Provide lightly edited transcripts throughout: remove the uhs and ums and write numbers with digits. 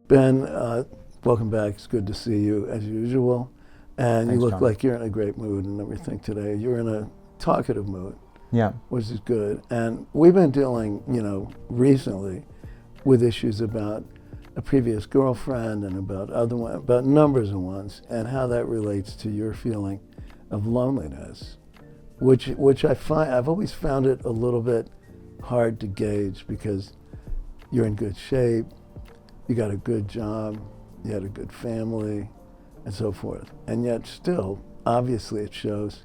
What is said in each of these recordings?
Ben, welcome back. It's good to see you as usual. And you Thanks, look John. like you're in a great mood and everything today. You're in a talkative mood, Yeah. which is good. And we've been dealing, recently with issues about a previous girlfriend and about about numbers of ones, and how that relates to your feeling of loneliness, which I've always found it a little bit hard to gauge because you're in good shape, you got a good job, you had a good family, and so forth. And yet still, obviously it shows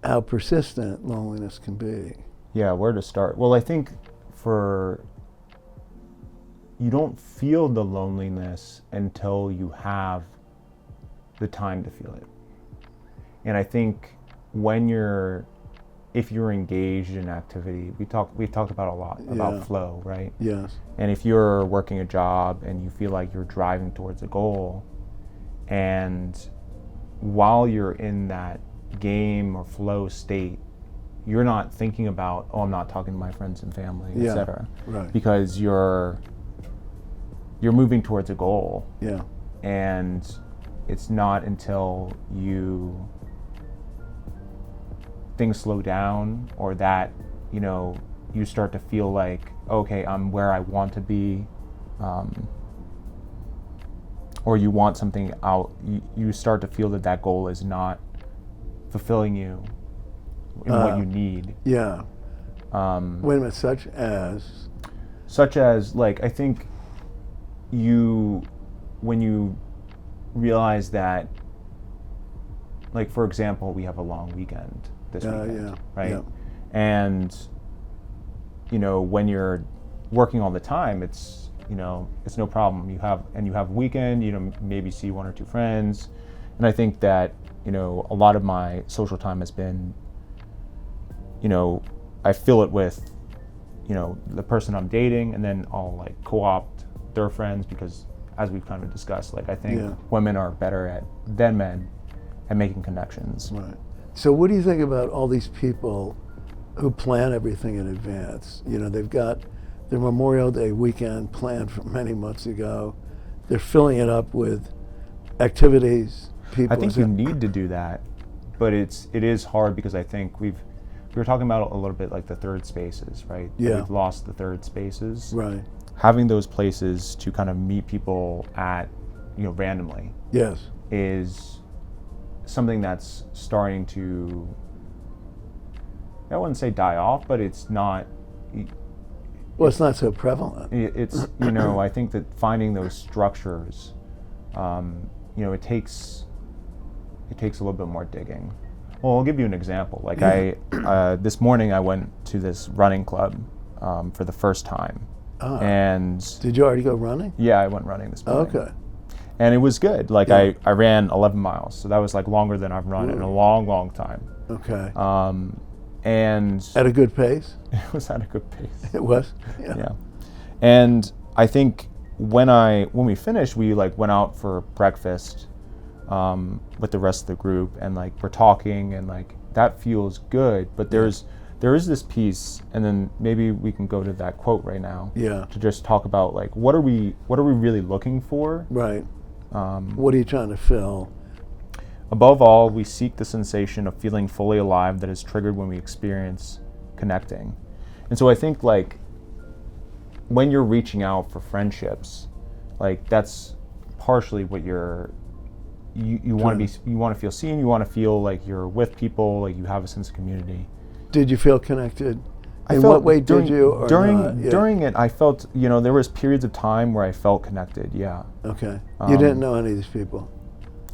how persistent loneliness can be. Yeah, where to start? Well, I think you don't feel the loneliness until you have the time to feel it. And I think if you're engaged in activity, we've talked about a lot about flow, right? Yes. And if you're working a job and you feel like you're driving towards a goal, and while you're in that game or flow state, you're not thinking about, oh, I'm not talking to my friends and family, etc. Right. Because you're moving towards a goal. Yeah. And it's not until things slow down, or that you start to feel like, okay, I'm where I want to be, or you want something out, you start to feel that goal is not fulfilling you in what you need. Yeah. Wait a minute, such as like, I think when you realize that, like, for example, we have a long weekend this weekend, right? Yeah. And when you're working all the time, it's no problem. You have a weekend, maybe see one or two friends. And I think that a lot of my social time has been, I fill it with the person I'm dating, and then I'll like co-opt their friends, because as we've kind of discussed, like, I think women are better than men at making connections. Right. So what do you think about all these people who plan everything in advance? They've got their Memorial Day weekend planned from many months ago. They're filling it up with activities. I think you need to do that, but it is hard, because I think we were talking about a little bit like the third spaces, right? Yeah. We've lost the third spaces. Right. Having those places to kind of meet people at, randomly. Yes. Is something that's starting to, I wouldn't say die off, but it's not. Well, it's not so prevalent. It's I think that finding those structures, it takes a little bit more digging. Well, I'll give you an example. Like, this morning I went to this running club for the first time. And did you already go running? Yeah, I went running this morning. Okay. And it was good. Like, I ran 11 miles, so that was like longer than I've run in a long, long time. Okay. And at a good pace? It was at a good pace. It was? Yeah. And I think when we finished, we like went out for breakfast with the rest of the group, and like we're talking, and like that feels good, but there is this piece, and then maybe we can go to that quote right now. Yeah. To just talk about, like, what are we really looking for? Right. What are you trying to fill? Above all, we seek the sensation of feeling fully alive that is triggered when we experience connecting. And so I think, like, when you're reaching out for friendships, like, that's partially what you want to feel seen, you want to feel like you're with people, like you have a sense of community. Did you feel connected? In what way did you? Or during it, I felt, there was periods of time where I felt connected. Yeah. Okay. You didn't know any of these people?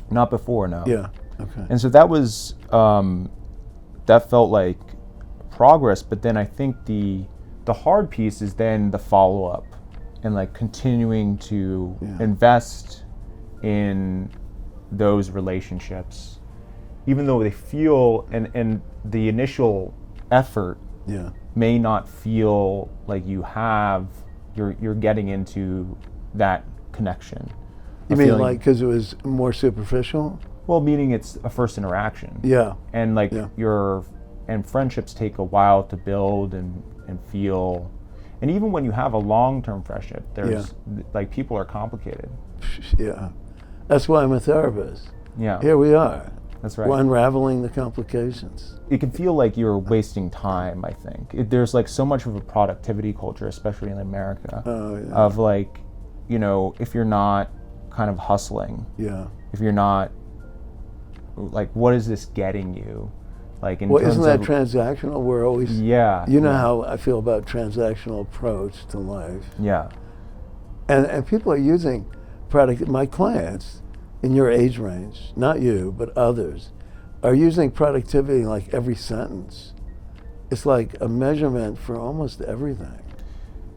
Not before, no. Yeah. Okay. And so that was that felt like progress. But then I think the hard piece is then the follow up, and like continuing to invest in those relationships, even though they feel and the initial effort may not feel like you're getting into that connection. You mean like because it was more superficial? Well, meaning it's a first interaction. Yeah. And like friendships take a while to build and feel. And even when you have a long-term friendship, there's like people are complicated. Yeah. That's why I'm a therapist. Yeah. Here we are. That's right. We're unraveling the complications. It can feel like you're wasting time, I think. There's like so much of a productivity culture, especially in America, of like, you know, if you're not kind of hustling, if you're not, like, what is this getting you? Like, in terms isn't that of, transactional? We're always, you know how I feel about transactional approach to life. Yeah. And people are using my clients in your age range, not you, but others, are using productivity in like every sentence. It's like a measurement for almost everything.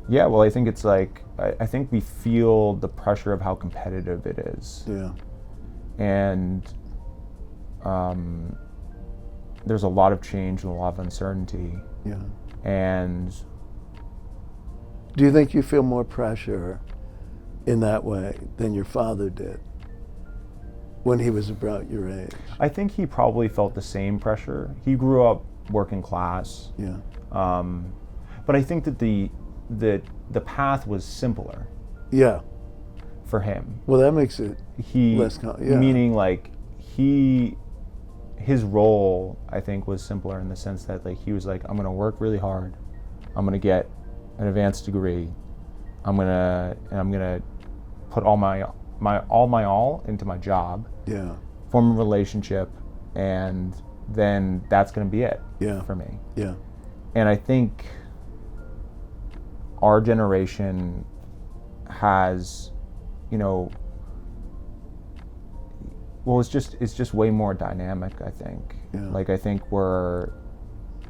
Yeah, well, I think it's like, I think we feel the pressure of how competitive it is. Yeah. And there's a lot of change and a lot of uncertainty. Yeah. And do you think you feel more pressure in that way than your father did when he was about your age? I think he probably felt the same pressure. He grew up working class. Yeah. But I think that the path was simpler. Yeah. For him. Well, that makes it less meaning like his role, I think, was simpler in the sense that like he was like, I'm gonna work really hard, I'm gonna get an advanced degree, I'm gonna put all my all into my job, form a relationship, and then that's gonna be it for me. Yeah. And I think our generation has, you know, well, it's just way more dynamic, I think. Yeah. Like, I think we're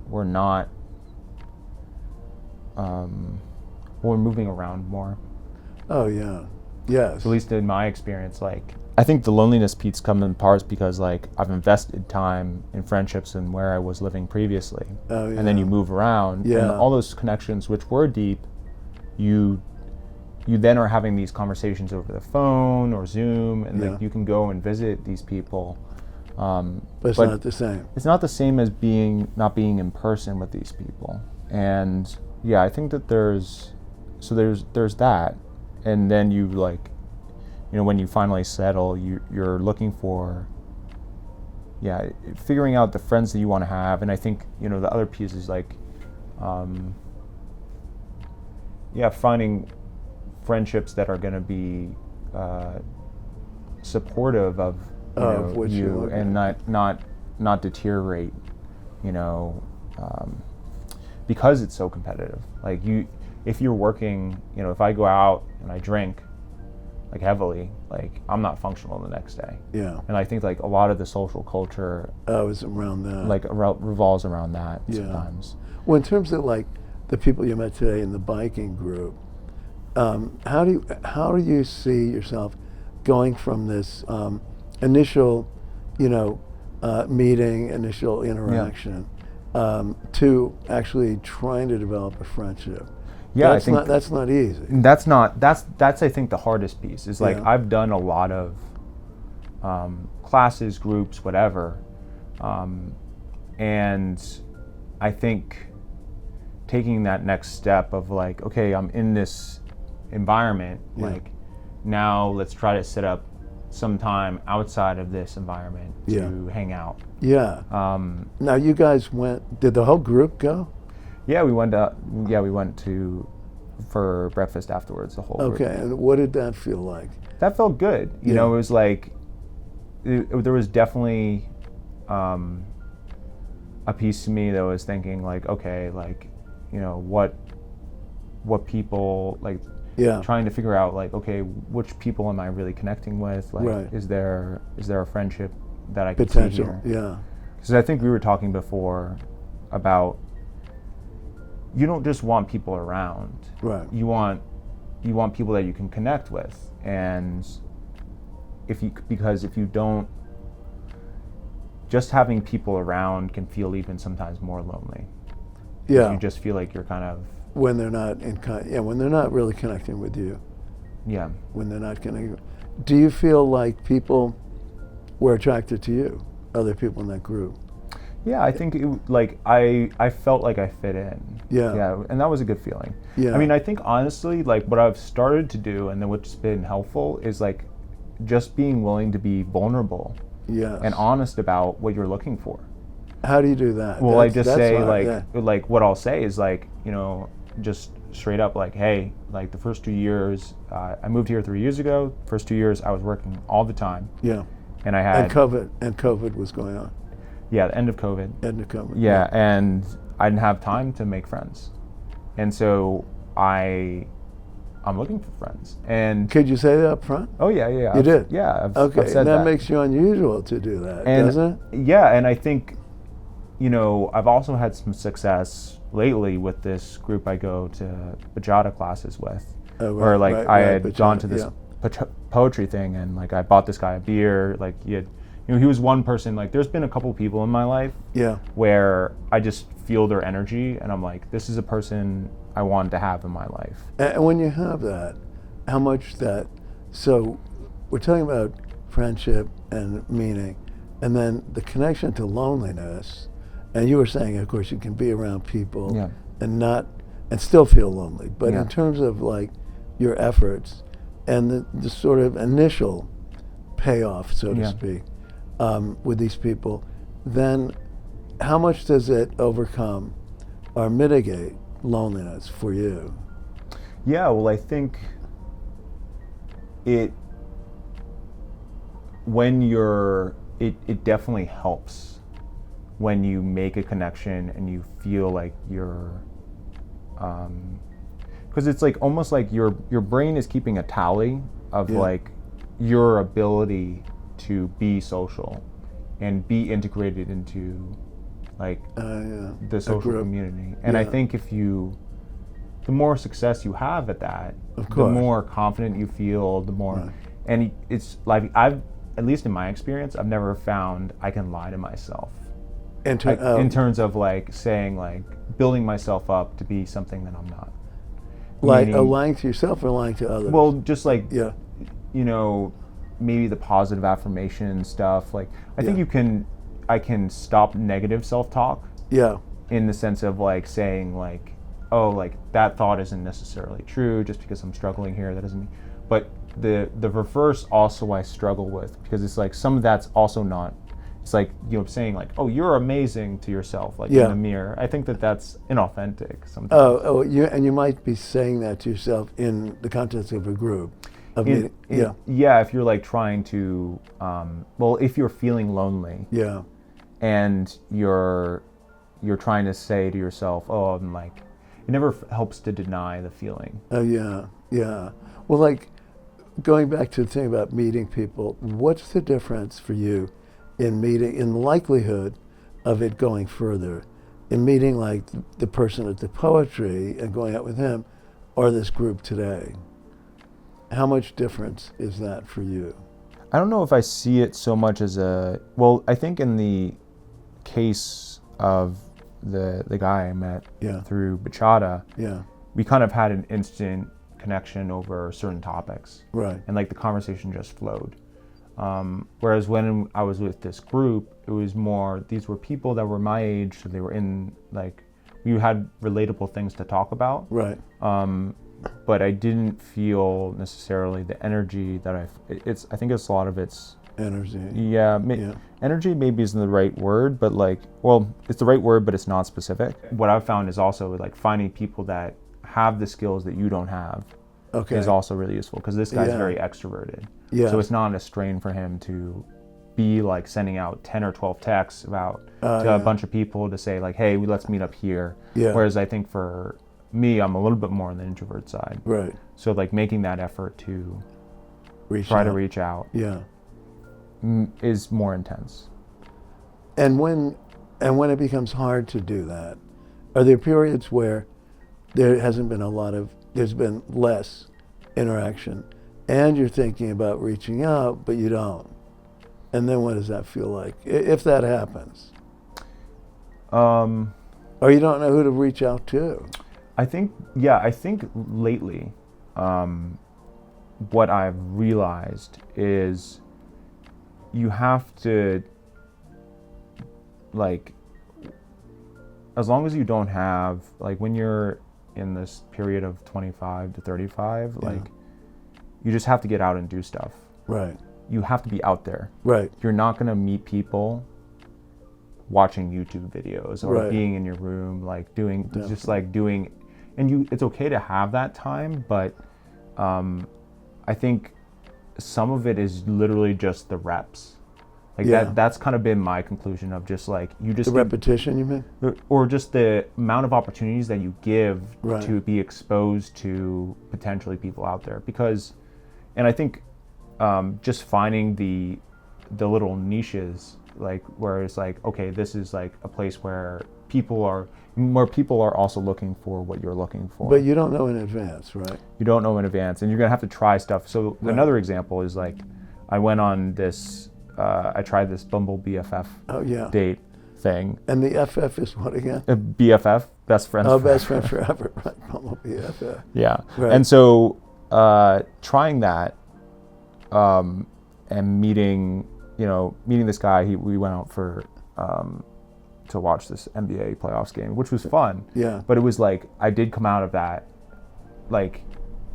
not, we're moving around more. Oh, yeah. Yes. At least in my experience, like, I think the loneliness piece comes in parts because, like, I've invested time in friendships and where I was living previously. Oh, yeah. And then you move around. Yeah. And all those connections, which were deep, you then are having these conversations over the phone or Zoom, and like you can go and visit these people. But it's not the same. It's not the same as not being in person with these people. And yeah, I think that there's that. And then you, like, you know, when you finally settle, you're looking for, figuring out the friends that you want to have. And I think, you know, the other piece is like, finding friendships that are going to be supportive of you and not deteriorate, you know, because it's so competitive. Like, if you're working, you know, if I go out and I drink like heavily, like, I'm not functional the next day. Yeah. And I think like a lot of the social culture is around that. Like revolves around that sometimes. Well, in terms of like the people you met today in the biking group, how do you see yourself going from this initial, you know, meeting, initial interaction, to actually trying to develop a friendship? Yeah, I think that's not easy. That's I think the hardest piece is like, I've done a lot of classes, groups, whatever, and I think taking that next step of like, okay, I'm in this environment, like, now let's try to set up some time outside of this environment to hang out. Yeah. Now you guys did the whole group go? Yeah, we went for breakfast afterwards, the whole group. Okay, and what did that feel like? That felt good. You know, it was like, there was definitely a piece to me that was thinking like, okay, like, you know, what people, like, trying to figure out like, okay, which people am I really connecting with? Like, is there a friendship that I can see here? Yeah. Because I think we were talking before about, you don't just want people around. Right. You want people that you can connect with, and because if you don't, just having people around can feel even sometimes more lonely. Yeah. You just feel like you're kind of, when they're not when they're not really connecting with you. Yeah. When they're not connecting. Do you feel like people were attracted to you, other people in that group? Yeah, I think I felt like I fit in. Yeah. Yeah, and that was a good feeling. Yeah. I mean, I think honestly, like what I've started to do, and then what's been helpful is like just being willing to be vulnerable Yes. and honest about what you're looking for. How do you do that? Well, I just say hard, yeah. like what I'll say is like, you know, just straight up like, hey, like the first 2 years, I moved here 3 years ago. First 2 years, I was working all the time. Yeah. And I had And COVID was going on. Yeah, the end of COVID. End of COVID. Yeah, and I didn't have time to make friends, and so I'm looking for friends. And Could you say that up front? oh yeah, yeah, You did? Yeah, I've Okay, said that that. makes you unusual to do that, And doesn't it? yeah, and I think, you know, I've also had some success lately with this group I go to bachata classes with, Oh, where like right, I right, had gone to this poetry thing, and like I bought this guy a beer. Like he was one person. Like there's been a couple people in my life Yeah. where I just feel their energy, and I'm like, this is a person I want to have in my life. And when you have that, how much that, so we're talking about friendship and meaning, and then the connection to loneliness, and you were saying, of course, you can be around people Yeah. and still feel lonely, but Yeah. in terms of like your efforts and the sort of initial payoff, so to Yeah. speak, with these people, then how much does it overcome or mitigate loneliness for you? Yeah, well, I think it definitely helps when you make a connection and you feel like you're, because it's like almost like your brain is keeping a tally of like your ability to be social and be integrated into like the social community. And I think the more success you have at that, the more confident you feel, the more, and it's like at least in my experience, I've never found I can lie to myself. In terms of like saying like building myself up to be something that I'm not. Like lying to yourself or lying to others? Well, just like, you know, maybe the positive affirmation stuff. Like I think I can stop negative self-talk. Yeah. In the sense of like saying like, oh, like that thought isn't necessarily true just because I'm struggling here. That doesn't mean. But the reverse also I struggle with, because it's like some of that's also not. It's like, you know, saying like, oh, you're amazing to yourself, like in the mirror. I think that's inauthentic sometimes. And you might be saying that to yourself in the context of a group. Yeah, if you're like trying to, well, if you're feeling lonely. Yeah. And you're trying to say to yourself, oh, I'm like, it never helps to deny the feeling. Oh, yeah, yeah. Well, like, going back to the thing about meeting people, what's the difference for you in the likelihood of it going further, in meeting like the person at the poetry and going out with him, or this group today? How much difference is that for you? I don't know if I see it so much as well, I think in the case of the guy I met through bachata, we kind of had an instant connection over certain topics. Right. And like the conversation just flowed. Whereas when I was with this group, it was more, these were people that were my age, so they were in like, we had relatable things to talk about. Right. But I didn't feel necessarily the energy that I think it's a lot of it's energy. Energy maybe isn't the right word, but like, well, it's the right word, but it's not specific. What I've found is also like finding people that have the skills that you don't have is also really useful, because this guy's very extroverted. So it's not a strain for him to be like sending out 10 or 12 texts about to a bunch of people to say like, hey, let's meet up here. Whereas I think for me, I'm a little bit more on the introvert side. Right. So like making that effort to try to reach out is more intense. And when it becomes hard to do that, are there periods where there's been less interaction and you're thinking about reaching out, but you don't? And then what does that feel like, if that happens? Or you don't know who to reach out to? I think lately, what I've realized is you have to like as long as you don't have, like, when you're in this period of 25 to 35, like, you just have to get out and do stuff. Right. You have to be out there. Right. You're not going to meet people watching YouTube videos or being in your room, like doing, just like doing, and it's okay to have that time, but I think some of it is literally just the reps. Like that's kind of been my conclusion of just like, you just... The repetition, you mean? Or just the amount of opportunities that you give to be exposed to potentially people out there. Because, and I think just finding the little niches, like where it's like, okay, this is like a place where people are also looking for what you're looking for. But you don't know in advance, right? You don't know in advance, and you're gonna have to try stuff. So another example is like, I went on this, I tried this Bumble BFF date thing. And the FF is what again? BFF, best friends forever. Best friend forever, right? Bumble BFF. Yeah, right. And so trying that and meeting this guy, we went out for to watch this NBA playoffs game, which was fun. Yeah. But it was like, I did come out of that, like,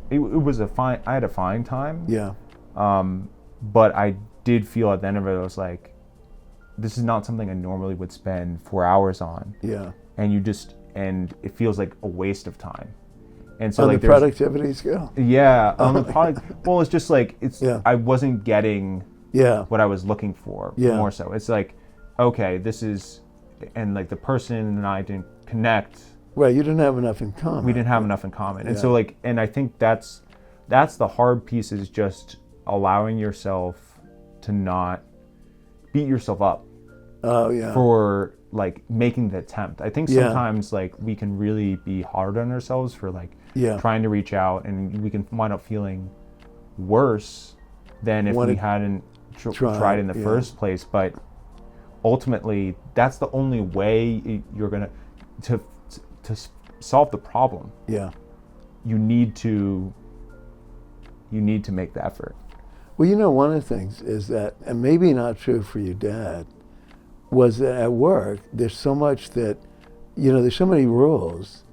it was I had a fine time. Yeah. But I did feel at the end of it, I was like, this is not something I normally would spend 4 hours on. Yeah. And it feels like a waste of time. And so, on like, the productivity scale? Yeah, on the product. Well, it's just like, I wasn't getting what I was looking for more so. It's like, okay, this is, and like the person and I didn't connect. Right, you didn't have enough in common. We didn't have enough in common. And so like, and I think that's the hard piece, is just allowing yourself to not beat yourself up. Oh yeah. For like making the attempt. I think sometimes like we can really be hard on ourselves for like trying to reach out, and we can wind up feeling worse than if we hadn't tried in the first place. But ultimately, that's the only way you're gonna to solve the problem. Yeah. You need to make the effort. Well, one of the things is that, and maybe not true for your dad, was that at work, there's so much that, there's so many rules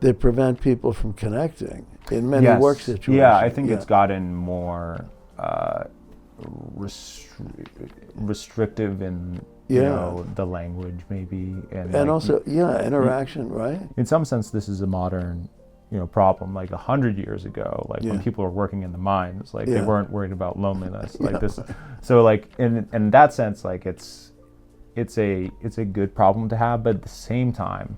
that prevent people from connecting in many work situations. Yeah, I think it's gotten more restrictive in the language, maybe. And like, also, interaction, right? In some sense, this is a modern problem. Like 100 years ago, like when people were working in the mines, like they weren't worried about loneliness, like this. So like in that sense, like it's a good problem to have, but at the same time,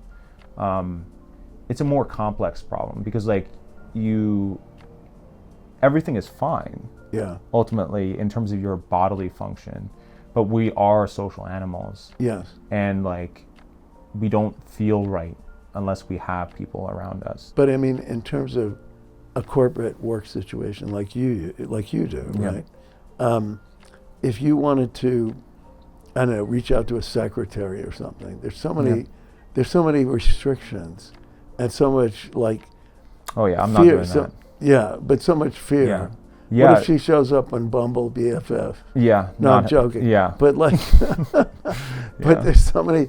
it's a more complex problem, because like everything is fine. Yeah. Ultimately, in terms of your bodily function, but we are social animals. Yes. And like, we don't feel right unless we have people around us. But I mean, in terms of a corporate work situation like you do, right? If you wanted to, I don't know, reach out to a secretary or something, there's so many restrictions, and so much like I'm fear, not doing that. But so much fear. Yeah. What if she shows up on Bumble BFF? Yeah. No, I'm joking. Yeah. But like, but there's so many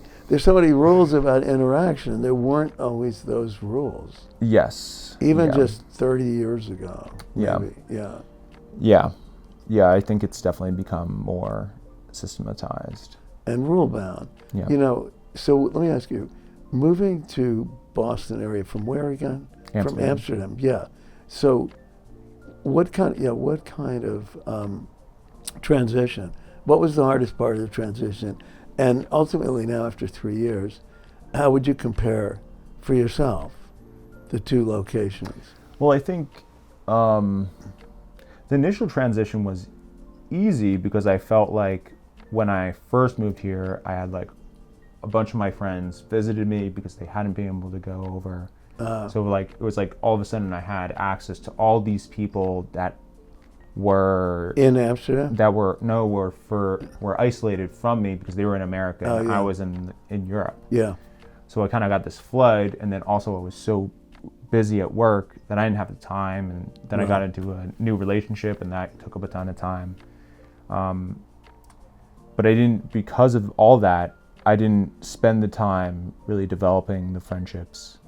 rules about interaction. There weren't always those rules. Yes. Even just 30 years ago. Maybe. Yeah. I think it's definitely become more systematized and rule bound. Yeah. So let me ask you, moving to Boston area from where again? Amsterdam. From Amsterdam. Yeah. So what kind of transition? What was the hardest part of the transition? And ultimately now, after 3 years, how would you compare for yourself the two locations? Well, I think the initial transition was easy, because I felt like when I first moved here, I had like a bunch of my friends visited me because they hadn't been able to go over. So like, it was like all of a sudden I had access to all these people that were in Amsterdam, that were isolated from me because they were in America and I was in Europe. Yeah. So I kind of got this flood, and then also I was so busy at work that I didn't have the time, and then I got into a new relationship, and that took up a ton of time. But I didn't, because of all that, I didn't spend the time really developing the friendships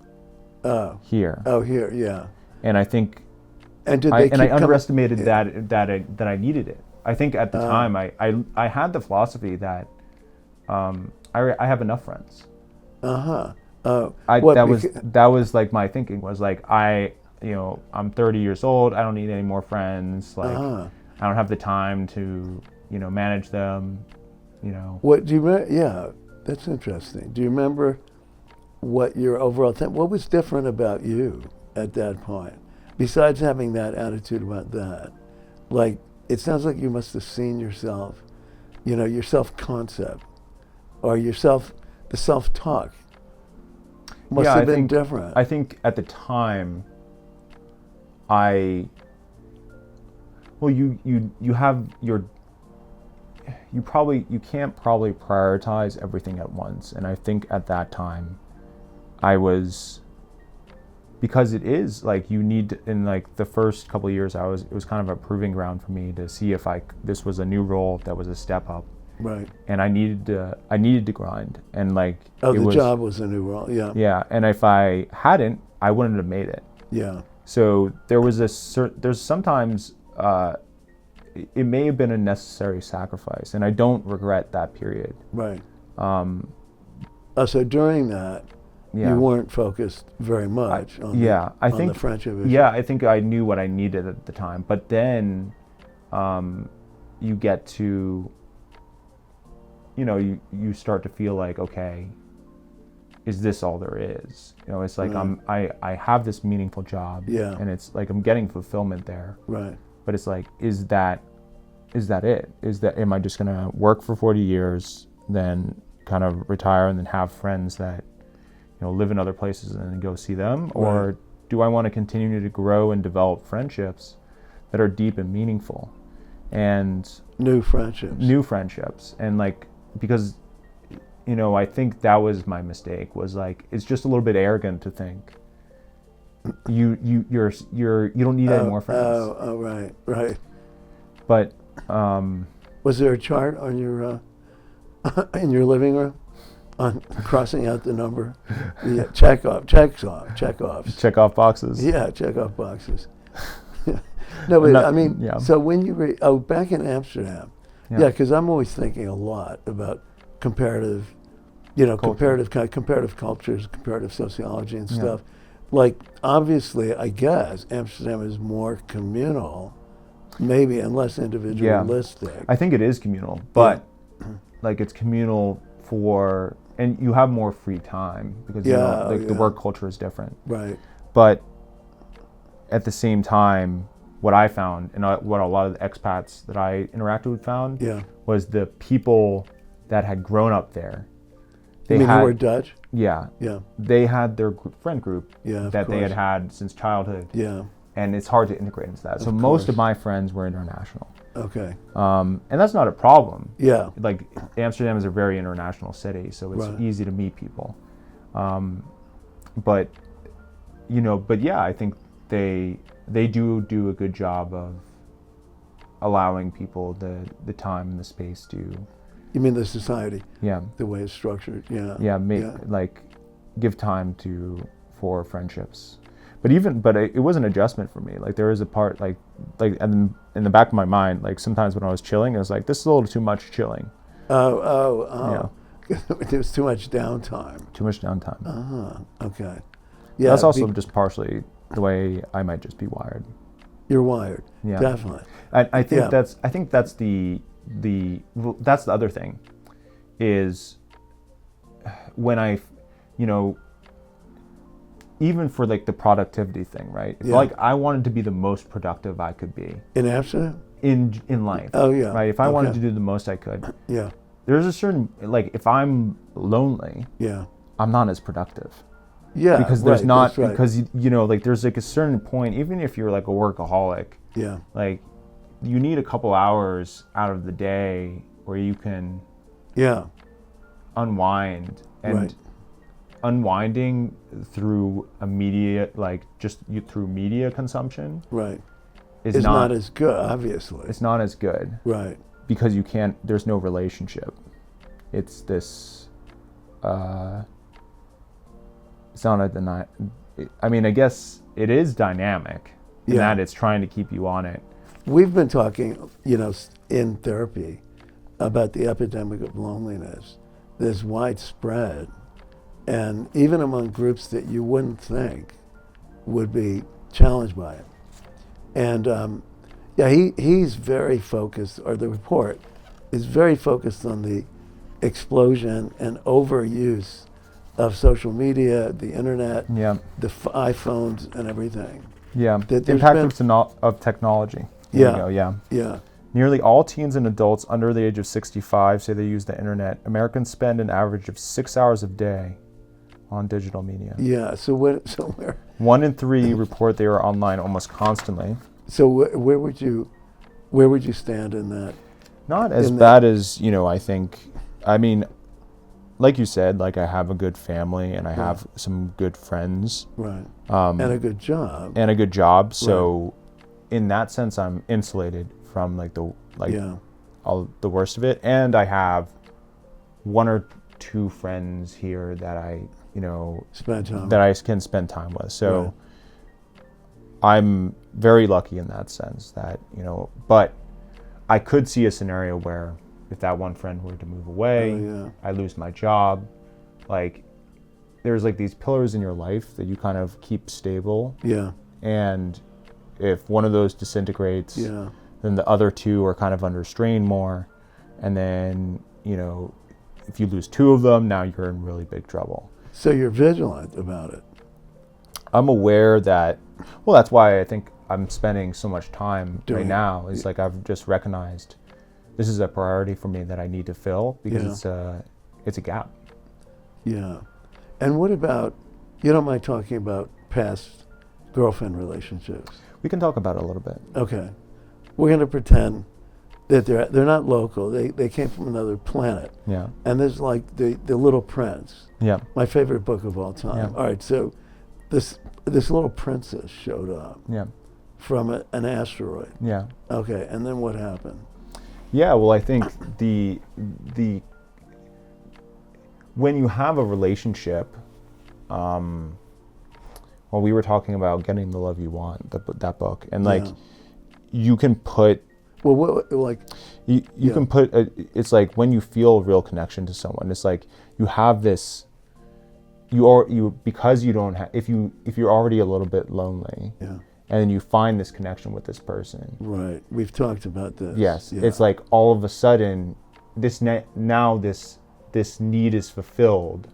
here. Oh, here, yeah. And I think And did I they underestimated that I needed it. I think at the time I had the philosophy that I have enough friends. That was like my thinking was like I'm 30 years old. I don't need any more friends. Like I don't have the time to manage them. What do you? Yeah, that's interesting. Do you remember what your overall thing? What was different about you at that point, besides having that attitude about that? Like it sounds like you must have seen yourself, your self-concept, or the self-talk. Must have been different. I think at the time, you can't probably prioritize everything at once. And I think at that time, because it is like you need in like the first couple of years, it was kind of a proving ground for me to see if this was a new role that was a step up. Right. And I needed to grind, and like the job was a new role. Yeah. Yeah, and if I hadn't, I wouldn't have made it. Yeah. So there's sometimes it may have been a necessary sacrifice, and I don't regret that period. Right. So during that, you weren't focused very much on the friendship issue. Yeah, I think I knew what I needed at the time, but then you get to you start to feel like, okay, is this all there is? It's like I have this meaningful job, and it's like I'm getting fulfillment there. Right. But it's like, is that it? Am I just gonna work for 40 years, then kind of retire and then have friends that live in other places and then go see them? Or do I want to continue to grow and develop friendships that are deep and meaningful, and new friendships, and like, because I think that was my mistake, was like it's just a little bit arrogant to think you don't need any more friends. Right. But was there a chart on your in your living room on crossing out the number? Yeah, check off boxes. Yeah, check off boxes. No, but so when you were back in Amsterdam, because I'm always thinking a lot about comparative cultures, comparative sociology and stuff. Like, obviously, I guess Amsterdam is more communal, maybe, and less individualistic. Yeah. I think it is communal, but like it's communal and you have more free time because the work culture is different. Right. But at the same time, what I found, and what a lot of the expats that I interacted with found, was the people that had grown up there. You mean who were Dutch? Yeah. Yeah. They had their friend group that they had since childhood. Yeah. And it's hard to integrate into that. So most of my friends were international. Okay. And that's not a problem. Yeah. Like Amsterdam is a very international city, so it's easy to meet people. But I think they do a good job of allowing people the time and the space to. You mean the society? Yeah. The way it's structured. Yeah. Yeah. Like give time for friendships. But it was an adjustment for me. Like there was a part like in the back of my mind, like sometimes when I was chilling, I was like, this is a little too much chilling. Oh. Yeah. There's too much downtime. Okay. Yeah. That's also just partially the way I might just be wired. You're wired. Yeah. Definitely. I think that's the other thing is when I even for like the productivity thing, right? If like I wanted to be the most productive I could be in Amsterdam, in life. Oh yeah. Right. If I wanted to do the most I could. Yeah. There's a certain like if I'm lonely. Yeah. I'm not as productive. Yeah. Because there's because like there's like a certain point, even if you're like a workaholic. Yeah. Like you need a couple hours out of the day where you can. Yeah. Unwind and. Unwinding through through media consumption, right, is not as good. Obviously, it's not as good, right? Because there's no relationship. It's this it's not I mean, I guess it is dynamic in that it's trying to keep you on it. We've been talking, in therapy about the epidemic of loneliness. There's widespread, and even among groups that you wouldn't think would be challenged by it. And he's very focused, or the report is very focused on the explosion and overuse of social media, the internet, the iPhones, and everything. Yeah, the impact of technology. Yeah. Nearly all teens and adults under the age of 65 say they use the internet. Americans spend an average of 6 hours a day on digital media. Yeah, so where? 1 in 3 report they are online almost constantly. So where would you stand in that? Not as bad as, I think. I mean, like you said, like I have a good family and I have some good friends. Right. And a good job. So in that sense, I'm insulated from all the worst of it. And I have 1 or 2 friends here that I can spend time with. So I'm very lucky in that sense that, but I could see a scenario where if that one friend were to move away, I lose my job. Like, there's like these pillars in your life that you kind of keep stable. Yeah. And if one of those disintegrates, then the other 2 are kind of under strain more. And then, if you lose 2 of them, now you're in really big trouble. So you're vigilant about it. I'm aware that, well, that's why I think I'm spending so much time right now. Is like I've just recognized this is a priority for me that I need to fill because it's a gap. Yeah. And what about, you don't mind talking about past girlfriend relationships? We can talk about it a little bit. Okay. We're going to pretend that they're not local. They came from another planet. Yeah. And there's like the Little Prince. Yeah. My favorite book of all time. Yeah. All right, so this little princess showed up. Yeah. From an asteroid. Yeah. Okay, and then what happened? Yeah, well, I think the when you have a relationship, we were talking about Getting the Love You Want, that book, and you can put. Well, what, like you can put. It's like when you feel a real connection to someone. It's like you have this. Because you don't have. If you're already a little bit lonely. Yeah. And then you find this connection with this person. Right. We've talked about this. Yes. Yeah. It's like all of a sudden, this need is fulfilled,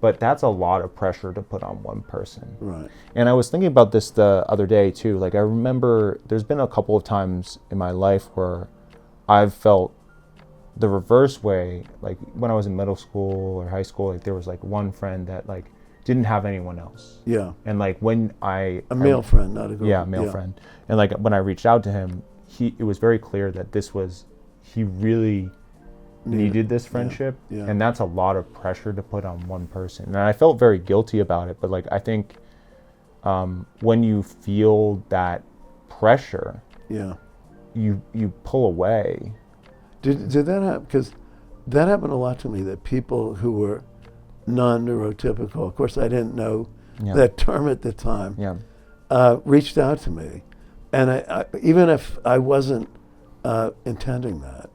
but that's a lot of pressure to put on one person. Right. And I was thinking about this the other day too. Like I remember there's been a couple of times in my life where I've felt the reverse way. Like when I was in middle school or high school, like there was like one friend that like didn't have anyone else. Yeah. And like when a male friend, not a girl. Yeah, male friend. And like when I reached out to him, it was very clear that he really needed this friendship. Yeah. And that's a lot of pressure to put on one person. And I felt very guilty about it. But like I think when you feel that pressure, you pull away. Did that happen? Because that happened a lot to me, that people who were non-neurotypical, of course I didn't know that term at the time, reached out to me. And I even if I wasn't intending that,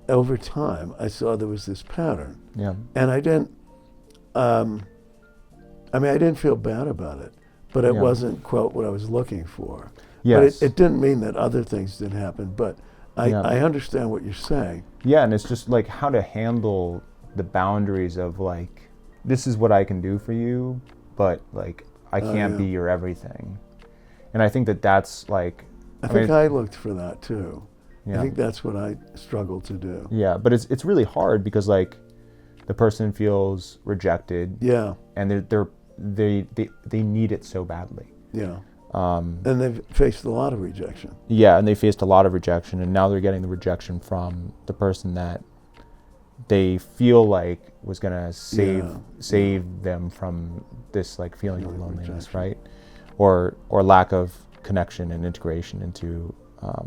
over time I saw there was this pattern. And I didn't, I didn't feel bad about it, but it wasn't, quote, what I was looking for. Yes. But it didn't mean that other things didn't happen, but I understand what you're saying. Yeah, and it's just like how to handle the boundaries of like, this is what I can do for you, but like I can't be your everything. And I think that's like. I looked for that too. I think that's what I struggled to do. Yeah, but it's really hard because like the person feels rejected. Yeah. And they need it so badly. Yeah. And they've faced a lot of rejection. Yeah, and they faced a lot of rejection, and now they're getting the rejection from the person that they feel like was gonna save them from this like feeling of loneliness, right? Or lack of connection and integration into a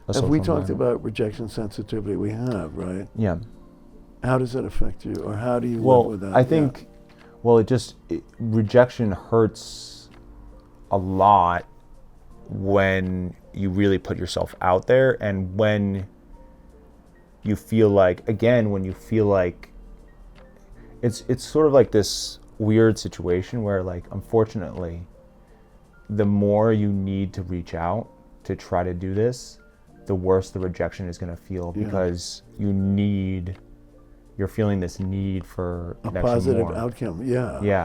social Have we talked environment. about rejection sensitivity? We have, right? Yeah. How does it affect you, or how do you Well, live with that? I think, well, rejection hurts a lot when you really put yourself out there, and when you feel like, it's sort of like this weird situation where, like, unfortunately, the more you need to reach out to try to do this, the worse the rejection is going to feel, because you're feeling this need for a connection positive more. outcome.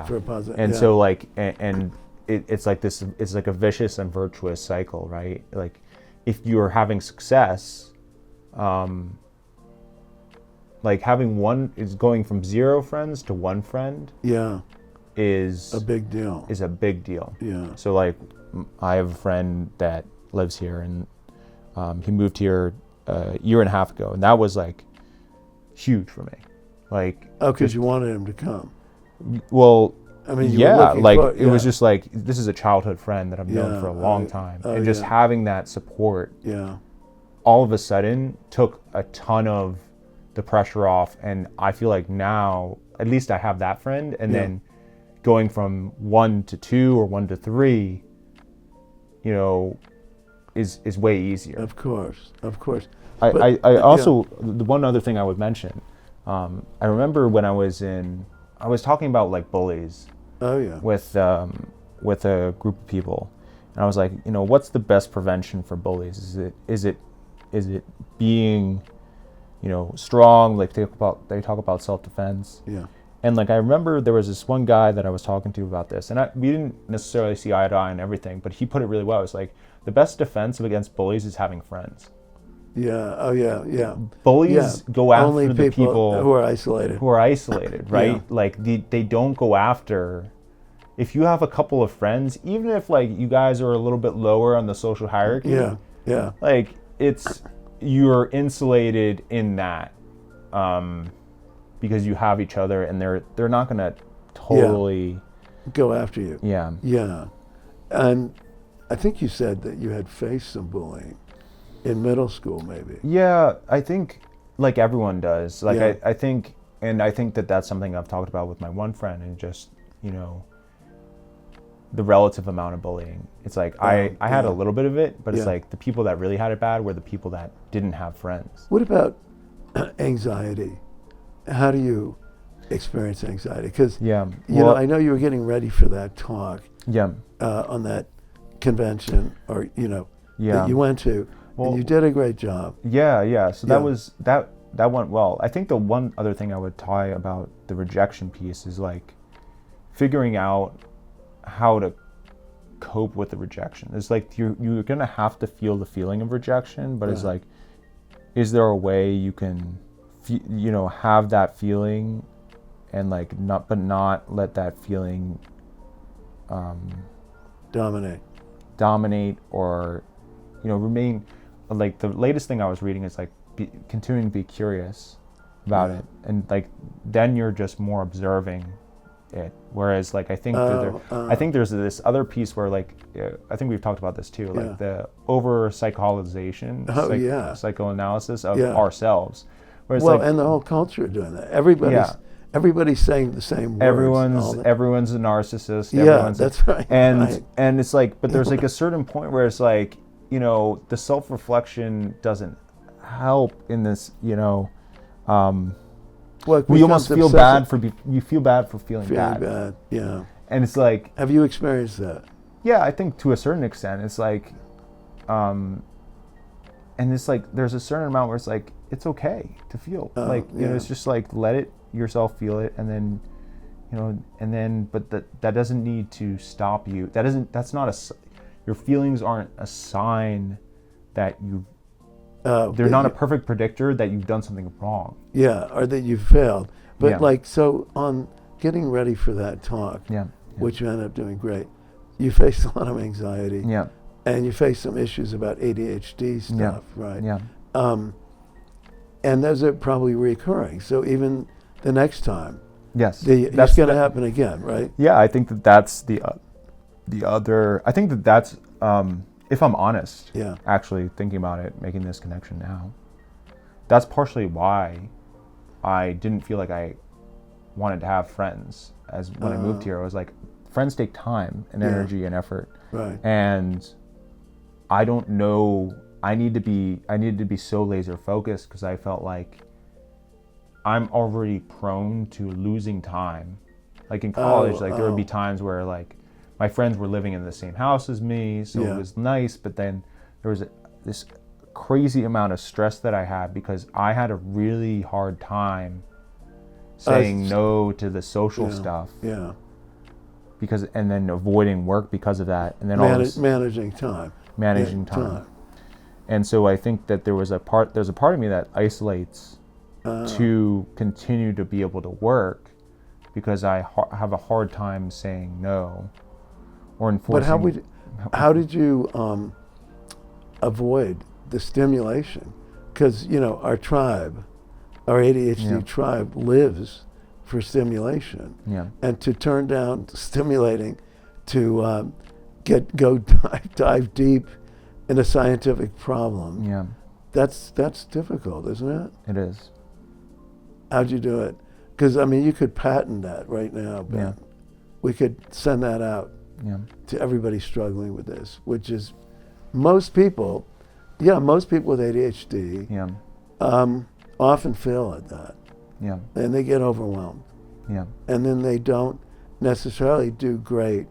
For a positive. And so, like, and it's like this. It's like a vicious and virtuous cycle, right? Like, if you're having success, like having one is going from 0 friends to 1 friend. Is a big deal. Yeah. So, like, I have a friend that lives here, and he moved here a year and a half ago, and that was like huge for me. Like, because you wanted him to come. Well, I mean, it was just like, this is a childhood friend that I've known for a long time, and just having that support, all of a sudden took a ton of the pressure off, and I feel like now at least I have that friend, and then going from 1 to 2 or 1 to 3, is way easier. Of course. I also, the one other thing I would mention, I remember when I was talking about, like, bullies. With a group of people, and I was like, what's the best prevention for bullies? Is it being, strong? Like, they talk about self-defense. And, like, I remember there was this one guy that I was talking to about this, and we didn't necessarily see eye to eye on everything, but he put it really well. It's like, the best defense against bullies is having friends. Bullies go after only the people who are isolated. right? Like, they don't go after. If you have a couple of friends, even if, like, you guys are a little bit lower on the social hierarchy, like, you're insulated in that, because you have each other, and they're not gonna totally go after you. Yeah. And I think you said that you had faced some bullying in middle school, maybe. Yeah, I think, like, everyone does. Like, I think that that's something I've talked about with my one friend, and just, the relative amount of bullying. It's like, I had a little bit of it, but it's like the people that really had it bad were the people that didn't have friends. What about anxiety? How do you experience anxiety? Because I know you were getting ready for that talk. On that convention, or that you went to. Well, and you did a great job. So that went well. I think the one other thing I would tie about the rejection piece is, like, figuring out how to cope with the rejection. It's like you're gonna have to feel the feeling of rejection, but it's like, is there a way you can, have that feeling, and, like, not let that feeling dominate, or remain. Like, the latest thing I was reading is, like, continuing to be curious about it, and, like, then you're just more observing it. Whereas, like, I think there's this other piece where, like, I think we've talked about this too, like the over psychologization, psychoanalysis of ourselves. Whereas, and the whole culture doing that. Everybody's saying the same words. Everyone's a narcissist. That's right. And it's like, but there's, like, a certain point where it's like, the self-reflection doesn't help in this, we almost feel bad for feeling bad. And it's like, have you experienced that? Yeah, I think to a certain extent. It's like, and it's like, there's a certain amount where it's like, it's okay to feel, it's just like, let yourself feel it, and then, but that doesn't need to stop you. Your feelings aren't a sign that they're not a perfect predictor that you've done something wrong. Or that you failed. But like, so on getting ready for that talk, which you ended up doing great, you faced a lot of anxiety. And you faced some issues about ADHD stuff, right? And those are probably recurring. So even the next time, it's going to happen again, right? Yeah, I think that's the other. I think that's, if I'm honest, actually thinking about it, making this connection now, that's partially why I didn't feel like I wanted to have friends. As when I moved here, I was like, friends take time and energy and effort. Right. And I don't know, I needed to be so laser focused because I felt like I'm already prone to losing time. Like in college, there would be times where like my friends were living in the same house as me, so it was nice, but then there was this crazy amount of stress that I had because I had a really hard time saying no to the social stuff. Yeah. Because, and then avoiding work because of that, and then managing time. Managing time. And so I think that there's a part of me that isolates to continue to be able to work because I have a hard time saying no or enforcing. But how did you avoid the stimulation? Because, you know, our tribe, our ADHD tribe lives for stimulation. Yeah. And to turn down stimulating to dive deep in a scientific problem. Yeah. That's difficult, isn't it? It is. How'd you do it? Because, I mean, you could patent that right now, but we could send that out to everybody struggling with this, which is most people with ADHD often fail at that. Yeah. And they get overwhelmed. Yeah. And then they don't necessarily do great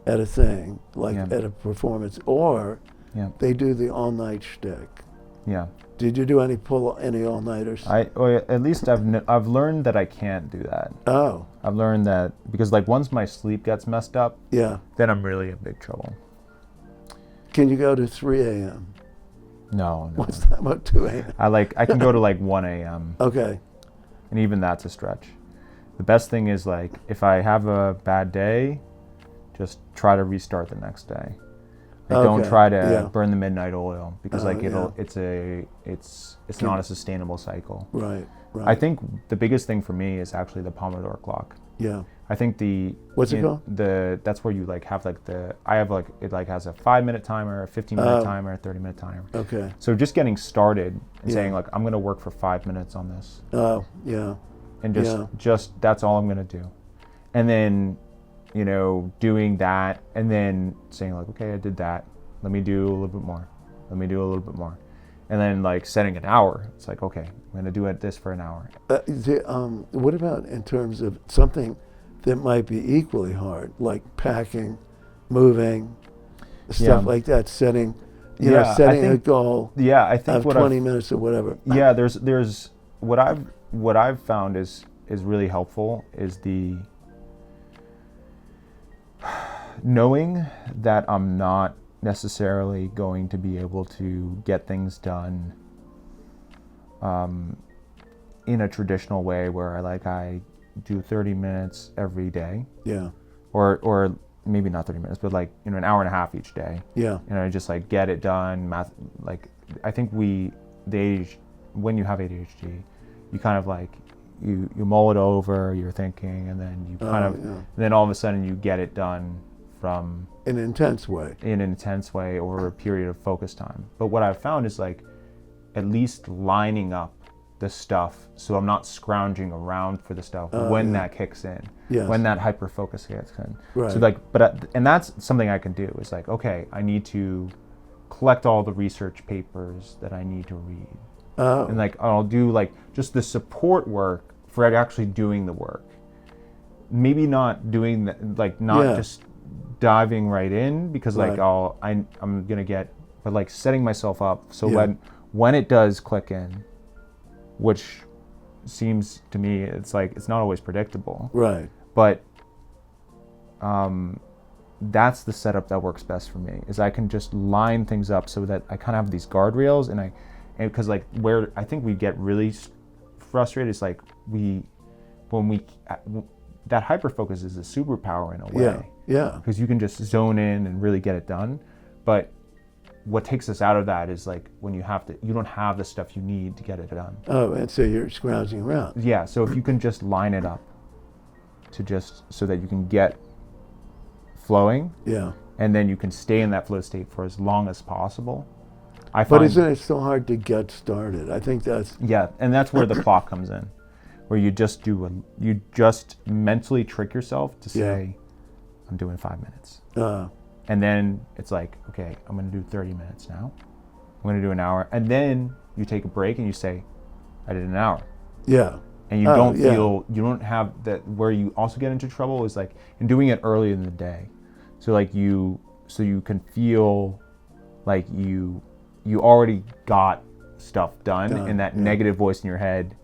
at a thing, like at a performance, or they do the all-night shtick. Yeah. Did you do any all-nighters? At least I've learned that I can't do that. Oh. I've learned that because like once my sleep gets messed up, then I'm really in big trouble. Can you go to 3 a.m.? No. What's that about 2 a.m.? I can go to like 1 a.m. Okay. And even that's a stretch. The best thing is like if I have a bad day, just try to restart the next day. Like don't try to burn the midnight oil because it's not a sustainable cycle. Right. I think the biggest thing for me is actually the Pomodoro clock. Yeah. I think what's it called? That's where you like have like it like has a 5-minute timer, a 15-minute timer, a 30-minute timer. Okay. So just getting started and saying like I'm gonna work for 5 minutes on this. Oh, yeah. And just that's all I'm gonna do. And then, you know, doing that and then saying like, okay, I did that. Let me do a little bit more. Let me do a little bit more. And then like setting an hour. It's like, okay, I'm gonna do this for an hour. What about in terms of something that might be equally hard, like packing, moving, stuff like that, setting a goal. Yeah, I think of 20 minutes or whatever. Yeah, there's what I've found is really helpful is the knowing that I'm not necessarily going to be able to get things done in a traditional way where I do 30 minutes every day. Yeah. Or maybe not 30 minutes, but like, you know, an hour and a half each day. Yeah. You know, just like get it done. I think when you have ADHD, you kind of like, you mull it over, you're thinking, and then you and then all of a sudden you get it done from in an intense way over a period of focus time. But what I've found is like at least lining up the stuff so I'm not scrounging around for the stuff when that kicks in, when that hyper focus kicks in. Right. So like, and that's something I can do is like, okay, I need to collect all the research papers that I need to read. And like I'll do like just the support work for actually doing the work. Maybe not doing that, like not just diving right in because like I'm gonna get, but like setting myself up so when it does click in, which seems to me it's like it's not always predictable. Right. But that's the setup that works best for me is I can just line things up so that I kind of have these guardrails and because like where I think we get really frustrated is like that hyper focus is a superpower in a way. Yeah. Because you can just zone in and really get it done. But what takes us out of that is like when you don't have the stuff you need to get it done. Oh, and so you're scrounging around. Yeah. So if you can just line it up so that you can get flowing. Yeah. And then you can stay in that flow state for as long as possible. But isn't it so hard to get started? I think that's... Yeah, and that's where the clock comes in. where you just mentally trick yourself to say, I'm doing 5 minutes. And then it's like, okay, I'm going to do 30 minutes now. I'm going to do an hour. And then you take a break and you say, I did an hour. Yeah. And you don't feel, you don't have that. Where you also get into trouble is like in doing it early in the day. So like you can feel like you already got stuff done, and that negative voice in your head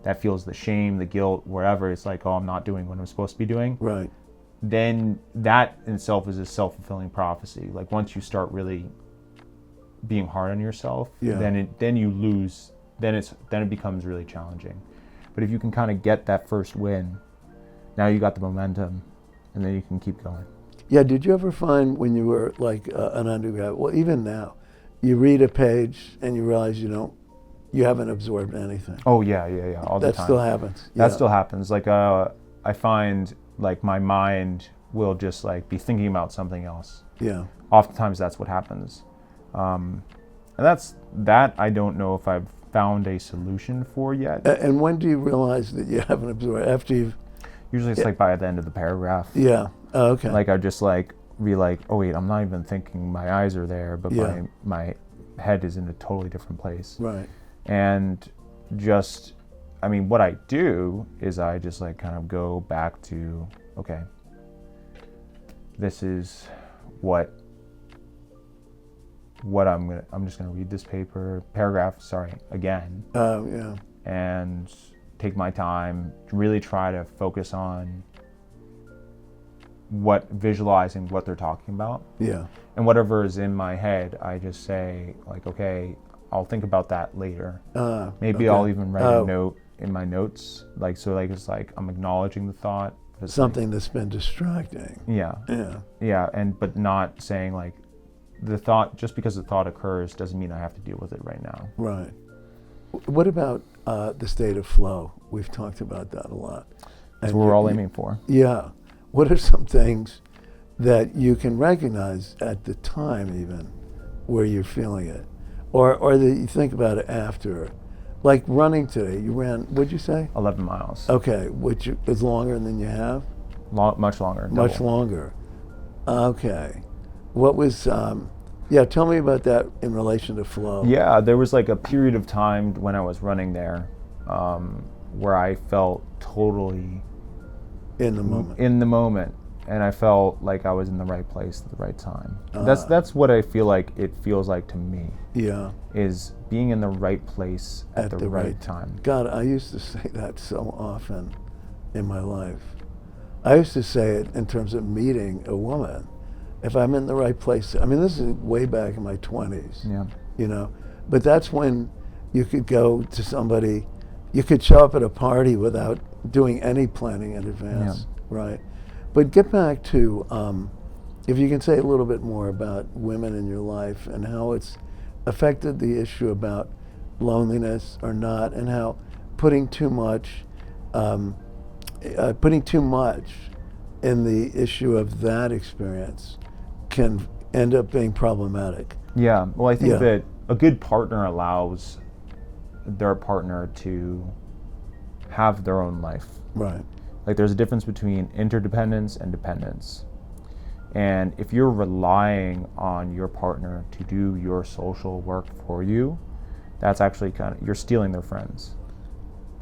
that feels the shame, the guilt, wherever, it's like, oh, I'm not doing what I'm supposed to be doing. Right. Then that in itself is a self-fulfilling prophecy. Like once you start really being hard on yourself, then it becomes really challenging. But if you can kind of get that first win, now you got the momentum, and then you can keep going. Yeah, did you ever find when you were like an undergrad, well, even now, you read a page and you realize you haven't absorbed anything? Oh, yeah, all the time. That still happens? That still happens. Like, I find, like, my mind will just, like, be thinking about something else. Yeah. Oftentimes that's what happens. And that I don't know if I've found a solution for yet. And when do you realize that you haven't absorbed? After you've... Usually it's like by the end of the paragraph. Yeah. Oh, okay. Like I just like be like, oh wait, I'm not even thinking. My eyes are there, but my head is in a totally different place. Right. And just, I mean, what I do is I just like kind of go back to, okay, this is what I'm just gonna read this paragraph again. Yeah. And take my time, really try to focus on visualizing what they're talking about. Yeah. And whatever is in my head, I just say like, okay, I'll think about that later. Maybe I'll even write a note in my notes. Like, so like, it's like, I'm acknowledging the thought. Something that's been distracting. Yeah. Yeah. Yeah. But not saying like the thought, just because the thought occurs doesn't mean I have to deal with it right now. Right. What about the state of flow? We've talked about that a lot. That's what we're all aiming for. Yeah. What are some things that you can recognize at the time even where you're feeling it? Or that you think about it after? Like running today, you ran, what'd you say? 11 miles. Okay, which is longer than you have? Much longer. Much longer. Okay. What was, tell me about that in relation to flow. Yeah, there was like a period of time when I was running there where I felt totally in the moment, and I felt like I was in the right place at the right time. That's what I feel like it feels like to me. Yeah. Is being in the right place at the right time. God, I used to say that so often in my life. I used to say it in terms of meeting a woman. If I'm in the right place, I mean, this is way back in my 20s. Yeah. But that's when you could go to somebody, you could show up at a party without doing any planning in advance, right? But get back to, if you can say a little bit more about women in your life and how it's affected the issue about loneliness or not, and how putting too much in the issue of that experience can end up being problematic. Yeah, well, I think that a good partner allows their partner to have their own life. Right. Like there's a difference between interdependence and dependence. And if you're relying on your partner to do your social work for you, that's actually you're stealing their friends.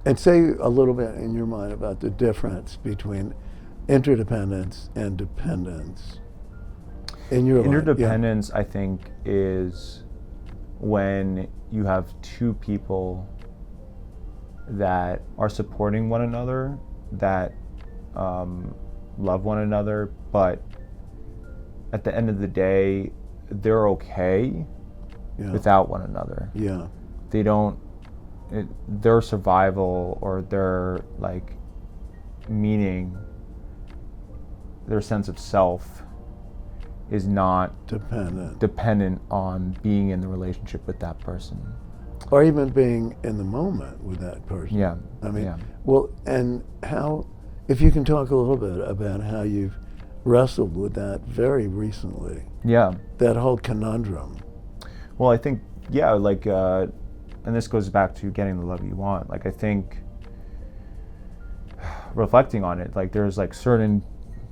And say a little bit in your mind about the difference between interdependence and dependence in your life. Interdependence, I think, is when you have two people that are supporting one another, that love one another, but at the end of the day, they're okay without one another. Yeah. They don't, their survival or their like meaning, their sense of self is not dependent on being in the relationship with that person. Or even being in the moment with that person. Yeah. I mean, well, and how, if you can talk a little bit about how you've wrestled with that very recently. Yeah. That whole conundrum. Well, I think, like, and this goes back to getting the love you want. Like, I think reflecting on it, like there's like certain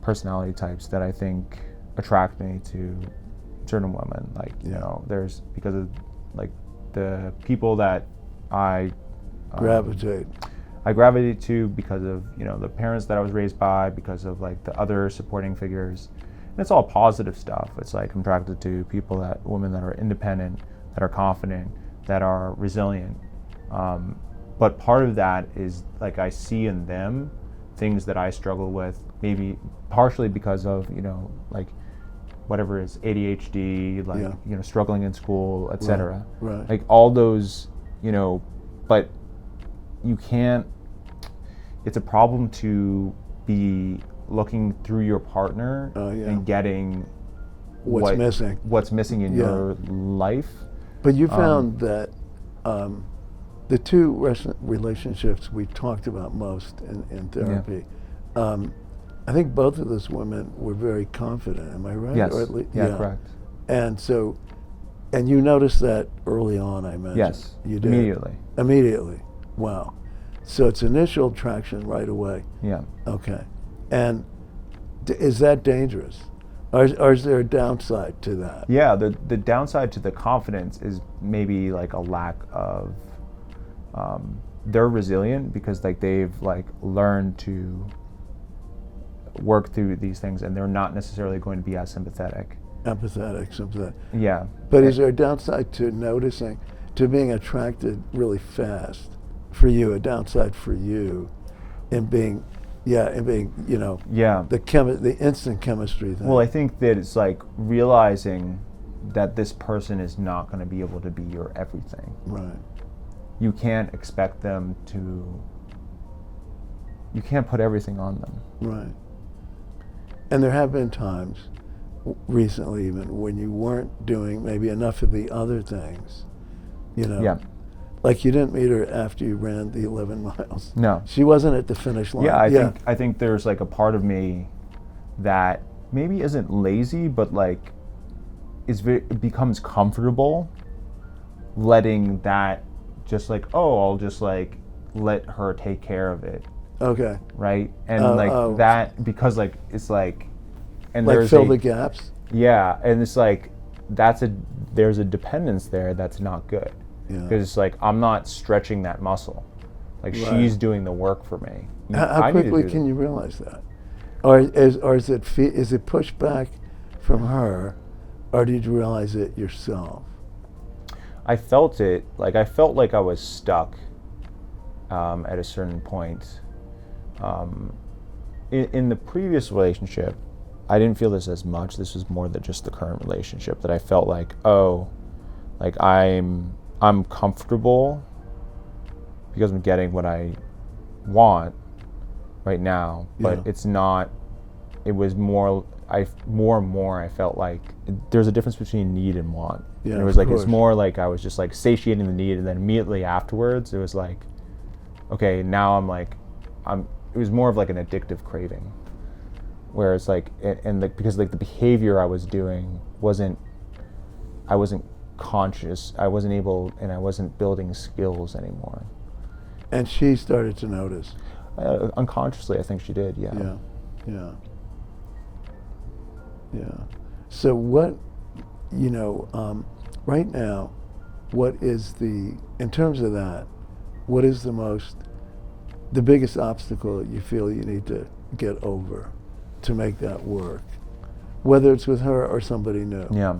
personality types that I think attract me to certain women. Like, you know, there's because of like the people that I gravitate to because of, you know, the parents that I was raised by, because of like the other supporting figures. And it's all positive stuff. It's like I'm attracted to women that are independent, that are confident, that are resilient. But part of that is like I see in them things that I struggle with, maybe partially because of, you know, like whatever is ADHD, like, you know, struggling in school, etc. Right. Like all those, you know, but you can't, it's a problem to be looking through your partner and getting what's missing in your life. But you found that the two relationships we talked about most in therapy, I think both of those women were very confident. Am I right? Yes. Or at least, correct. And so, and you noticed that early on, I imagine. Yes. You did. Immediately. Wow. So it's initial attraction right away. Yeah. Okay. And is that dangerous? Or is there a downside to that? Yeah, the downside to the confidence is maybe like a lack of, they're resilient because like they've like learned to work through these things, and they're not necessarily going to be as sympathetic. Sympathetic. Yeah. But is there a downside to noticing, to being attracted really fast for you, a downside for you in being, you know, the instant chemistry thing? Well, I think that it's like realizing that this person is not going to be able to be your everything. Right. You can't expect them to, you can't put everything on them. Right. And there have been times, recently even, when you weren't doing maybe enough of the other things, you know? Yeah. Like you didn't meet her after you ran the 11 miles. No. She wasn't at the finish line. Yeah, I think there's like a part of me that maybe isn't lazy, but like it becomes comfortable letting that just like, I'll just like let her take care of it. Okay. Right? And that, because like, it's like, and like there's fill the gaps? Yeah, and it's like, there's a dependence there that's not good. Because it's like, I'm not stretching that muscle. Like she's doing the work for me. How quickly can you realize that? Or is it pushback from her, or did you realize it yourself? I felt it, like I felt like I was stuck at a certain point. In the previous relationship, I didn't feel this as much. This was more than just the current relationship, that I felt like, like I'm comfortable because I'm getting what I want right now, but it's not, it was more and more I felt like there's a difference between need and want. And it was like, it's more like I was just like satiating the need, and then immediately afterwards it was like, okay, now it was more of like an addictive craving, where it's like, because like the behavior I was doing I wasn't conscious, I wasn't building skills anymore. And she started to notice? Unconsciously, I think she did, yeah. So what, right now, what is in terms of that, what is the biggest obstacle you feel you need to get over to make that work? Whether it's with her or somebody new. Yeah.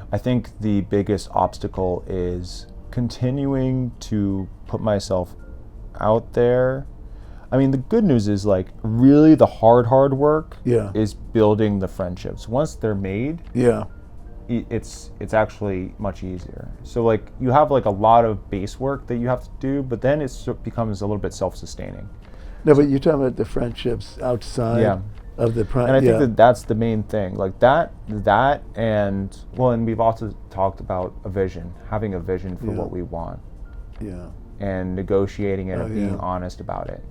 I think the biggest obstacle is continuing to put myself out there. I mean, the good news is like really the hard work is building the friendships. Once they're made, it's actually much easier. So like you have like a lot of base work that you have to do, but then it becomes a little bit self-sustaining. No, but you're talking about the friendships outside of the and I think that's the main thing, like that and we've also talked about having a vision for what we want, and negotiating it and being honest about it,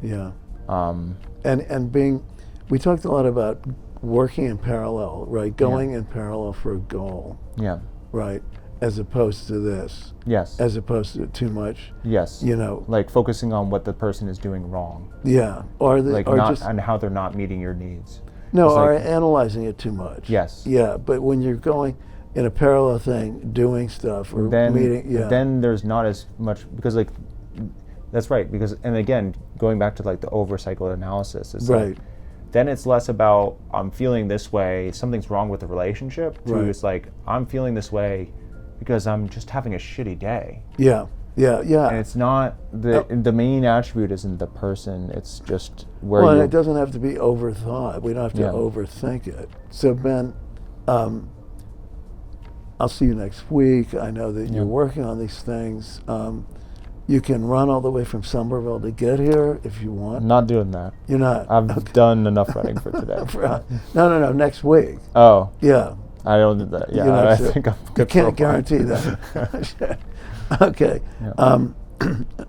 and being, we talked a lot about working in parallel, right? Going in parallel for a goal, right? as opposed to this, Yes. as opposed to too much, Yes. you know. Like focusing on what the person is doing wrong. Yeah, or Like or not just and how they're not meeting your needs. no, It's or like- analyzing it too much. Yes. Yeah, but when you're going in a parallel thing, doing stuff or then meeting, yeah, then there's not as much, because like that's right, because and again going back to like the over psychoanalysis, it's right, like, then it's less about I'm feeling this way, something's wrong with the relationship, to Right. it's like I'm feeling this way because I'm just having a shitty day. yeah, yeah, yeah. And it's not the main attribute isn't the person, it's just where Well, and you it doesn't have to be overthought. We don't have to Yeah. overthink it. So Ben, I'll see you next week. I know that Yeah. you're working on these things. You can run all the way from Somerville to get here if you want. I'm not doing that. You're not. I've done enough running for today. No, next week. Oh, Yeah. I don't do that. Yeah, You're not I sure. think I'm You good for a can't while. guarantee that. Okay. Yeah.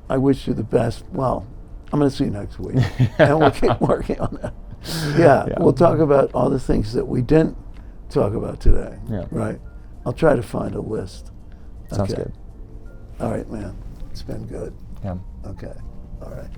I wish you the best. Well, I'm going to see you next week, and we'll keep working on that. Yeah, we'll talk about all the things that we didn't talk about today. Yeah. Right. I'll try to find a list. Sounds Okay. good. All right, man. It's been good. Yeah. Okay. All right.